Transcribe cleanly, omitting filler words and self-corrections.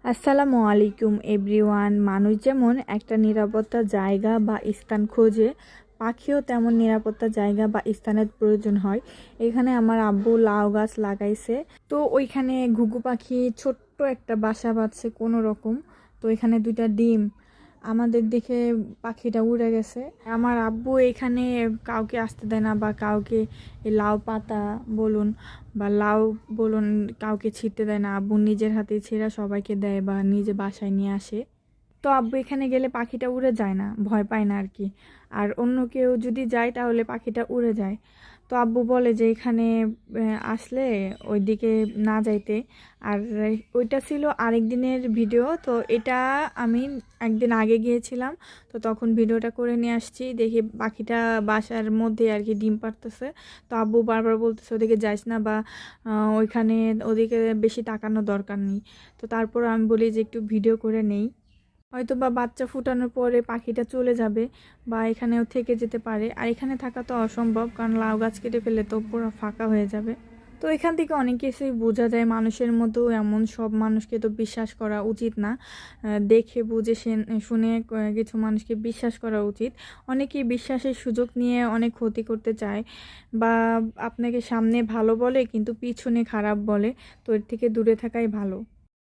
আসসালামু আলাইকুম এভরিওয়ান। মানুষ যেমন একটা নিরাপত্তা জায়গা বা স্থান খোঁজে, পাখিও তেমন নিরাপত্তা জায়গা বা স্থানের প্রয়োজন হয়। এখানে আমার আব্বু লাউ গাছ লাগাইছে, তো ওইখানে ঘুঘু পাখি ছোট্ট একটা বাসা বাঁধছে কোনো রকম। তো এখানে দুইটা ডিম আমাদের দেখে পাখিটা উড়ে গেছে। আমার আব্বু এখানে কাউকে আসতে দেয় না, বা কাউকে এই লাউ পাতা বলুন বা লাউ বলুন কাউকে ছিঁড়তে দেয় না। আব্বু নিজের হাতে ছেঁড়া সবাইকে দেয় বা নিজে বাসায় নিয়ে আসে। তো আব্বু এখানে গেলে পাখিটা উড়ে যায় না, ভয় পায় না আর কি। আর অন্য কেউ যদি যায় তাহলে পাখিটা উড়ে যায়। তো আব্বু বলে যে এখানে আসলে ওইদিকে না যাইতে। আর ওইটা ছিল আরেক দিনের ভিডিও, তো এটা আমি একদিন আগে গিয়েছিলাম, তো তখন ভিডিওটা করে নিয়ে আসছি। দেখি পাখিটা বাসার মধ্যে আর কি ডিম পাড়তেছে। তো আব্বু বারবার বলতেছে ওদিকে যাইস না, বা ওইখানে ওদিকে বেশি তাকানোর দরকার নেই। তো তারপর আমি বলি যে একটু ভিডিও করে নেই, হয়তো বা বাচ্চা ফুটানোর পরে পাখিটা চলে যাবে বা এখানেও থেকে যেতে পারে। আর এখানে থাকা তো অসম্ভব, কারণ লাউ গাছ কেটে ফেলে তো পুরো ফাঁকা হয়ে যাবে। তো এখান থেকে অনেক কিছুই বোঝা যায়, মানুষের মতো এমন সব মানুষকে তো বিশ্বাস করা উচিত না। দেখে বুঝে শুনে কিছু মানুষকে বিশ্বাস করা উচিত। অনেকেই বিশ্বাসের সুযোগ নিয়ে অনেক ক্ষতি করতে চায়, বা আপনাকে সামনে ভালো বলে কিন্তু পিছনে খারাপ বলে। তো এর থেকে দূরে থাকাই ভালো।